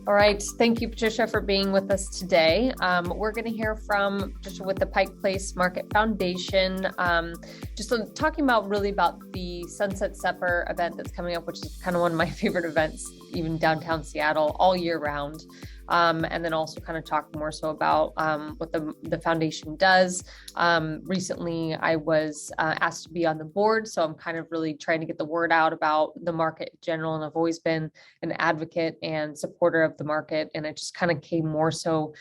All right. Thank you, Patricia, for being with us today. We're going to hear from Patricia with the Pike Place Market Foundation, talking about the Sunset Supper event that's coming up, which is kind of one of my favorite events, even downtown Seattle, all year round. And then also kind of talk more so about what the foundation does. Recently, I was asked to be on the board, so I'm kind of really trying to get the word out about the market in general, and I've always been an advocate and supporter of the market, and it just kind of came more so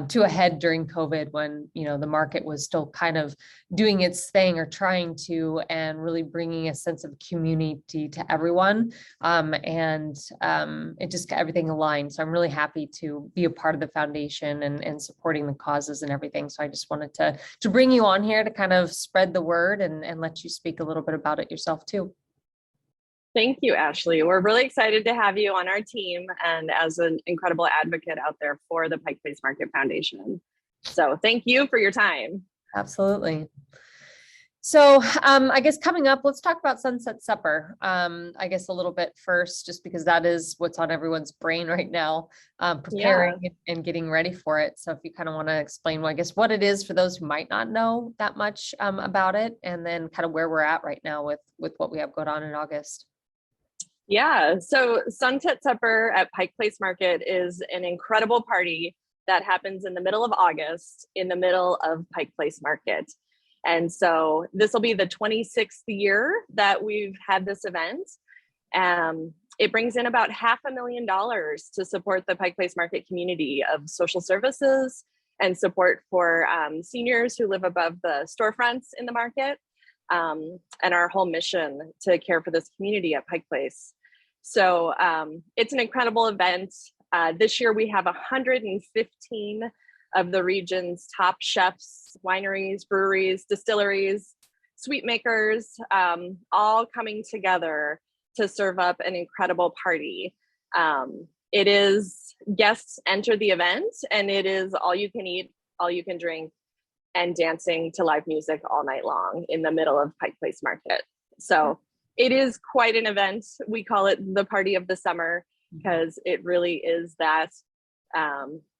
to a head during COVID when, the market was still kind of doing its thing or trying to, and really bringing a sense of community to everyone. It just got everything aligned. So I'm really happy to be a part of the foundation and supporting the causes and everything. So I just wanted to bring you on here to kind of spread the word and let you speak a little bit about it yourself too. Thank you, Ashley. We're really excited to have you on our team and as an incredible advocate out there for the Pike Place Market Foundation. So thank you for your time. Absolutely. So I guess coming up, let's talk about Sunset Supper. I guess a little bit first, just because that is what's on everyone's brain right now, preparing and getting ready for it. So if you kind of want to explain, what it is for those who might not know that much about it, and then kind of where we're at right now with what we have going on in August. Yeah, so Sunset Supper at Pike Place Market is an incredible party that happens in the middle of August, in the middle of Pike Place Market. And so this will be the 26th year that we've had this event. It brings in about $500,000 to support the Pike Place Market community of social services and support for seniors who live above the storefronts in the market, and our whole mission to care for this community at Pike Place. So it's an incredible event. This year we have 115 of the region's top chefs, wineries, breweries, distilleries, sweet makers, all coming together to serve up an incredible party. It is guests enter the event, and it is all you can eat, all you can drink, and dancing to live music all night long in the middle of Pike Place Market. So it is quite an event. We call it the party of the summer because it really is that.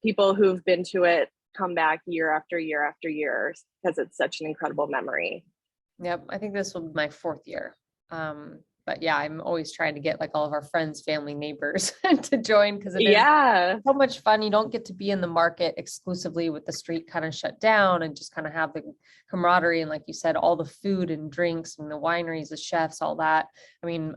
People who've been to it come back year after year after year because it's such an incredible memory. Yep, I think this will be my 4th year. But yeah, I'm always trying to get like all of our friends, family, neighbors to join because it is so much fun. You don't get to be in the market exclusively with the street kind of shut down and just kind of have the camaraderie and, like you said, all the food and drinks and the wineries, the chefs, all that. I mean,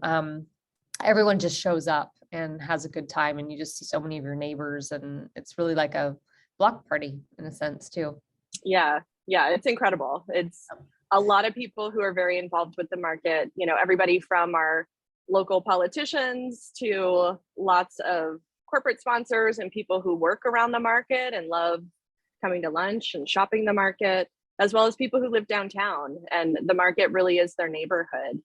everyone just shows up and has a good time, and you just see so many of your neighbors, and it's really like a block party in a sense too. Yeah, it's incredible. It's a lot of people who are very involved with the market, everybody from our local politicians to lots of corporate sponsors and people who work around the market and love coming to lunch and shopping the market, as well as people who live downtown, and the market really is their neighborhood.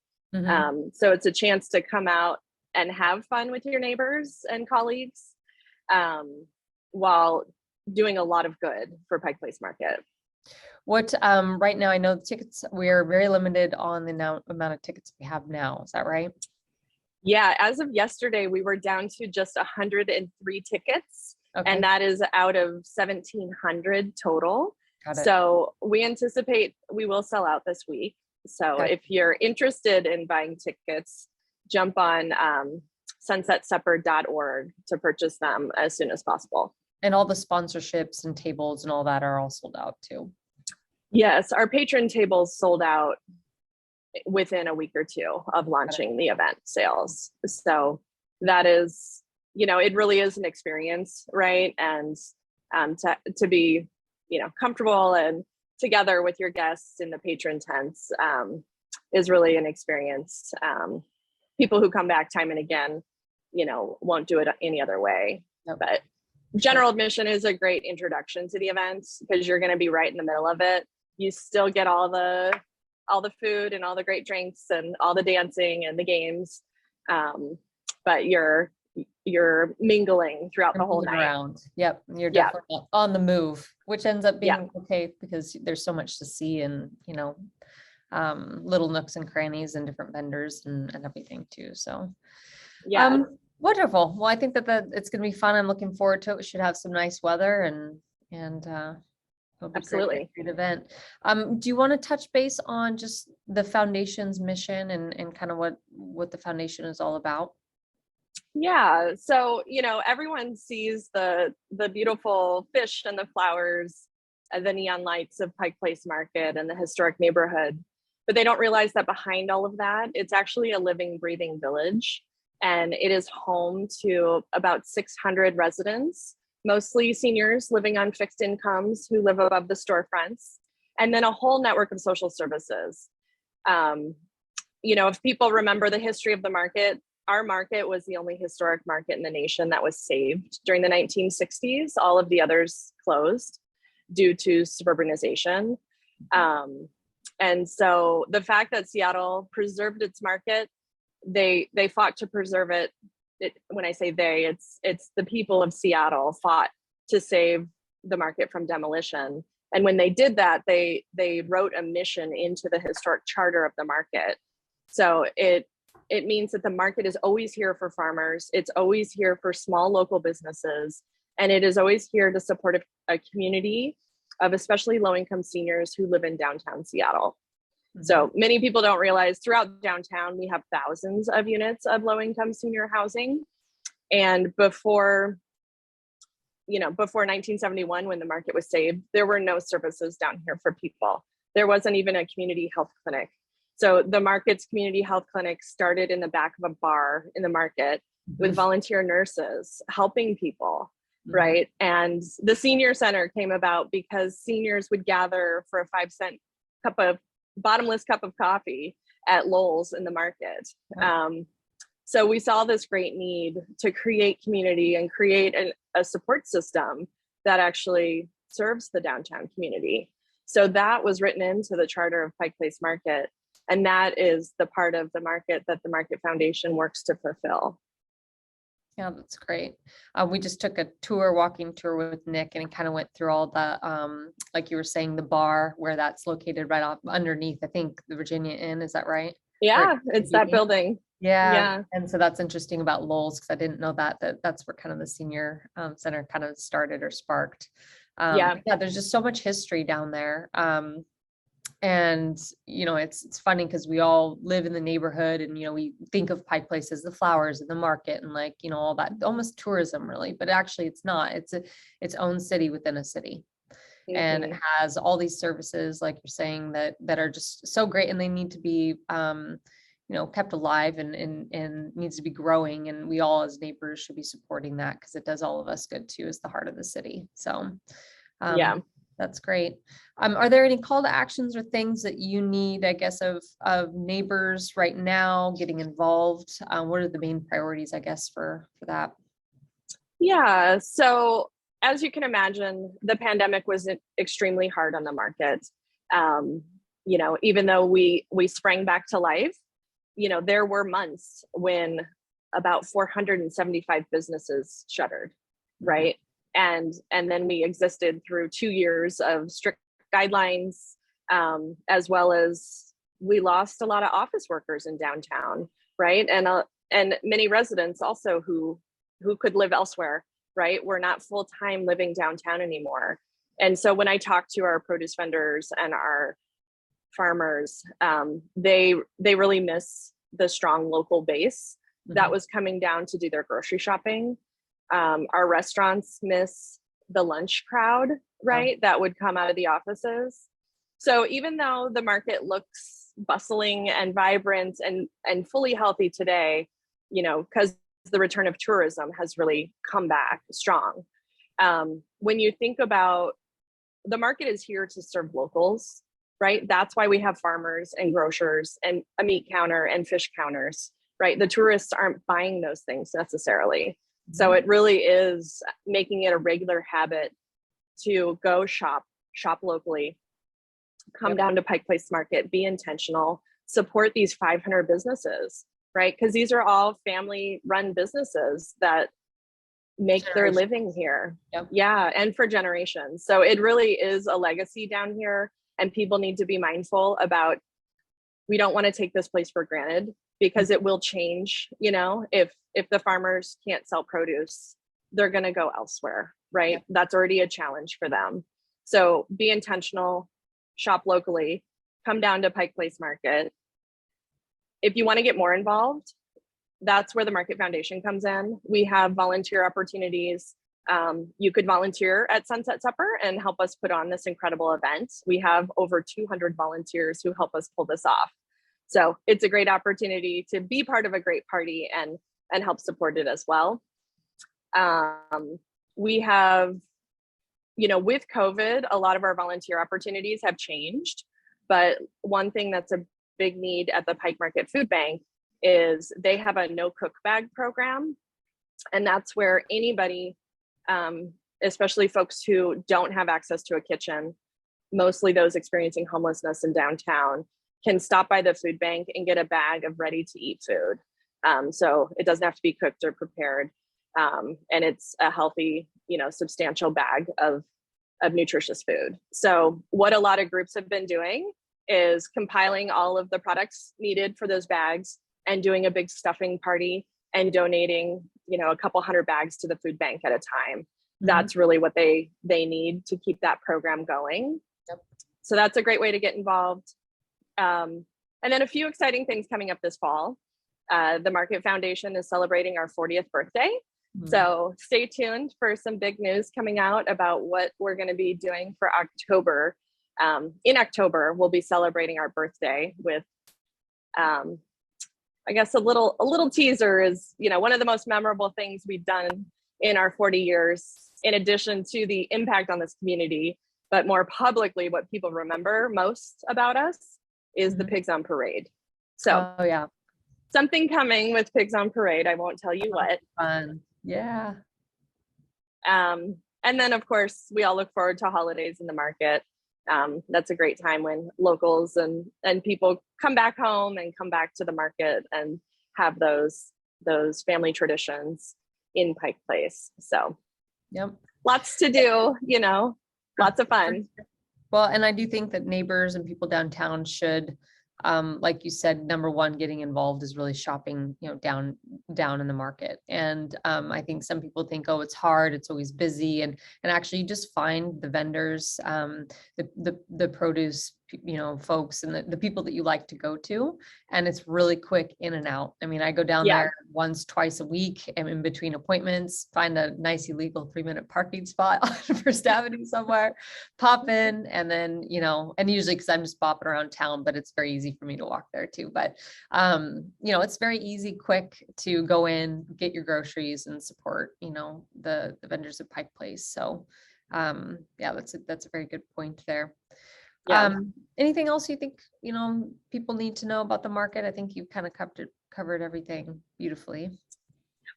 So it's a chance to come out and have fun with your neighbors and colleagues while doing a lot of good for Pike Place Market. What right now, I know the tickets, we are very limited on the amount of tickets we have now. Is that right? Yeah, as of yesterday, we were down to just 103 tickets, and that is out of 1,700 total. So we anticipate we will sell out this week. So if you're interested in buying tickets, jump on sunsetsupper.org to purchase them as soon as possible. And all the sponsorships and tables and all that are all sold out too. Yes, our patron tables sold out within a week or two of launching the event sales. So that is, it really is an experience, right? And to be, comfortable and together with your guests in the patron tents is really an experience. People who come back time and again, won't do it any other way. But general admission is a great introduction to the event because you're going to be right in the middle of it. You still get all the food and all the great drinks and all the dancing and the games, but you're mingling throughout the whole night. Around. Yep, you're definitely on the move, which ends up being okay because there's so much to see and little nooks and crannies and different vendors and everything too. So Wonderful. Well, I think that it's going to be fun. I'm looking forward to it. We should have some nice weather and it'll be Absolutely. great event. Do you want to touch base on just the foundation's mission and kind of what the foundation is all about? Yeah. So, everyone sees the beautiful fish and the flowers and the neon lights of Pike Place Market and the historic neighborhood, but they don't realize that behind all of that, it's actually a living, breathing village. And it is home to about 600 residents, mostly seniors living on fixed incomes who live above the storefronts, and then a whole network of social services. If people remember the history of the market, our market was the only historic market in the nation that was saved during the 1960s. All of the others closed due to suburbanization. And so the fact that Seattle preserved its market, they fought to preserve it. When I say they, it's the people of Seattle fought to save the market from demolition. And when they did that, they wrote a mission into the historic charter of the market. So it means that the market is always here for farmers. It's always here for small local businesses. And it is always here to support a community of especially low-income seniors who live in downtown Seattle. Mm-hmm. So many people don't realize throughout downtown, we have thousands of units of low-income senior housing. And before 1971, when the market was saved, there were no services down here for people. There wasn't even a community health clinic. So the market's community health clinic started in the back of a bar in the market with volunteer nurses helping people, right? And the senior center came about because seniors would gather for a 5-cent bottomless cup of coffee at Lowell's in the market. So we saw this great need to create community and create a support system that actually serves the downtown community. So that was written into the charter of Pike Place Market. And that is the part of the market that the Market Foundation works to fulfill. Yeah, that's great. We just took a walking tour with Nick, and kind of went through all the, like you were saying, the bar where that's located right off underneath, I think, the Virginia Inn. Is that right? Yeah, it's that building. Yeah. And so that's interesting about Lowell's, because I didn't know that's where kind of the senior center kind of started or sparked. Yeah, there's just so much history down there. And, it's funny because we all live in the neighborhood, and, we think of Pike Place as the flowers and the market and all that, almost tourism really, but actually it's not. It's its own city within a city. Mm-hmm. And it has all these services, like you're saying, that are just so great, and they need to be, kept alive and needs to be growing. And we all as neighbors should be supporting that, because it does all of us good too, as the heart of the city. So, that's great. Are there any call to actions or things that you need, I guess, of neighbors right now getting involved? What are the main priorities, I guess, for that? Yeah. So as you can imagine, the pandemic was extremely hard on the market. Even though we sprang back to life, there were months when about 475 businesses shuttered, right? And then we existed through 2 years of strict guidelines, as well as we lost a lot of office workers in downtown, right? And many residents also who could live elsewhere, right? We're not full-time living downtown anymore. And so when I talk to our produce vendors and our farmers, they really miss the strong local base that was coming down to do their grocery shopping. Our restaurants miss the lunch crowd, right? That would come out of the offices. So even though the market looks bustling and vibrant and fully healthy today, because the return of tourism has really come back strong. When you think about the market is here to serve locals, right? That's why we have farmers and grocers and a meat counter and fish counters, right? The tourists aren't buying those things necessarily. So it really is making it a regular habit to go shop locally, come down to Pike Place Market, be intentional, support these 500 businesses, right? Because these are all family run businesses that make their living here. Yeah, and for generations. So it really is a legacy down here, and people need to be mindful about we don't want to take this place for granted, because it will change. If the farmers can't sell produce, they're going to go elsewhere, right? That's already a challenge for them. So be intentional, shop locally, come down to Pike Place Market. If you want to get more involved, that's where the Market Foundation comes in. We have volunteer opportunities. You could volunteer at Sunset Supper and help us put on this incredible event. We have over 200 volunteers who help us pull this off. So it's a great opportunity to be part of a great party and help support it as well. We have, with COVID, a lot of our volunteer opportunities have changed. But one thing that's a big need at the Pike Market Food Bank is they have a no cook bag program. And that's where anybody, especially folks who don't have access to a kitchen, mostly those experiencing homelessness in downtown, can stop by the food bank and get a bag of ready to eat food. So it doesn't have to be cooked or prepared. And it's a healthy, substantial bag of nutritious food. So what a lot of groups have been doing is compiling all of the products needed for those bags and doing a big stuffing party and donating, a couple hundred bags to the food bank at a time. Mm-hmm. That's really what they need to keep that program going. Yep. So that's a great way to get involved. And then a few exciting things coming up this fall. The Market Foundation is celebrating our 40th birthday. Mm-hmm. So stay tuned for some big news coming out about what we're going to be doing for October. In October, we'll be celebrating our birthday with, I guess a little teaser is, one of the most memorable things we've done in our 40 years, in addition to the impact on this community, but more publicly, what people remember most about us is the Pigs on Parade. So something coming with Pigs on Parade. I won't tell you what. Fun. Yeah. And then of course, we all look forward to holidays in the market. That's a great time when locals and people come back home and come back to the market and have those family traditions in Pike Place. So lots to do, lots of fun. Well, and I do think that neighbors and people downtown should, like you said, number one, getting involved is really shopping, down in the market. And I think some people think, oh, it's hard, it's always busy, and actually you just find the vendors, the produce, folks and the people that you like to go to, and it's really quick in and out. I mean, I go down there once, twice a week, and in between appointments, find a nice illegal 3-minute parking spot on First Avenue somewhere, pop in, and then, and usually because I'm just bopping around town, but it's very easy for me to walk there too. But, it's very easy, quick to go in, get your groceries and support, the vendors at Pike Place. So, that's a very good point there. Yeah. Anything else you think, people need to know about the market? I think you kind of covered everything beautifully.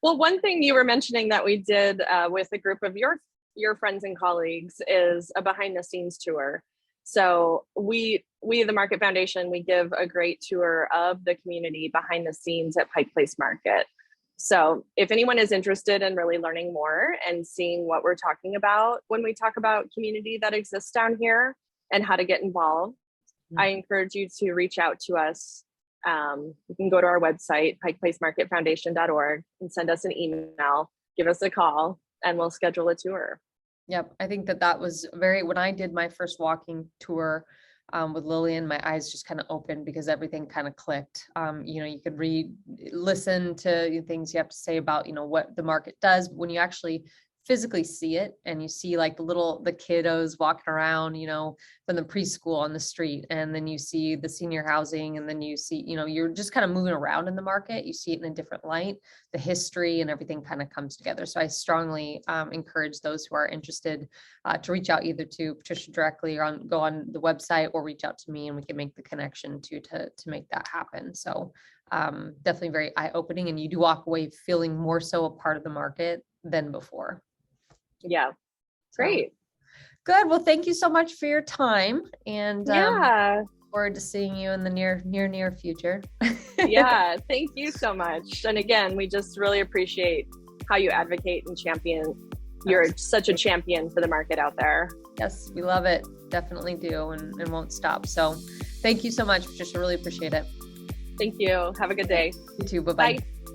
Well, one thing you were mentioning that we did with a group of your friends and colleagues is a behind the scenes tour. So we the Market Foundation, we give a great tour of the community behind the scenes at Pike Place Market. So if anyone is interested in really learning more and seeing what we're talking about when we talk about community that exists down here and how to get involved, I encourage you to reach out to us. You can go to our website, pikeplacemarketfoundation.org, and send us an email, give us a call, and we'll schedule a tour. Yep. I think that was when I did my first walking tour with Lillian, my eyes just kind of opened because everything kind of clicked. You could listen to things you have to say about, what the market does, but when you actually physically see it and you see like the kiddos walking around, from the preschool on the street, and then you see the senior housing, and then you see, you're just kind of moving around in the market. You see it in a different light, the history and everything kind of comes together. So I strongly encourage those who are interested to reach out either to Patricia directly or go on the website, or reach out to me and we can make the connection to make that happen. So definitely very eye-opening, and you do walk away feeling more so a part of the market than before. Yeah. Great. Good. Well, thank you so much for your time, and look forward to seeing you in the near future. Yeah. Thank you so much. And again, we just really appreciate how you advocate and champion. You're such a champion for the market out there. Yes, we love it. Definitely do, and won't stop. So Thank you so much, Patricia. Really appreciate it. Thank you. Have a good day. You too. Bye-bye. Bye.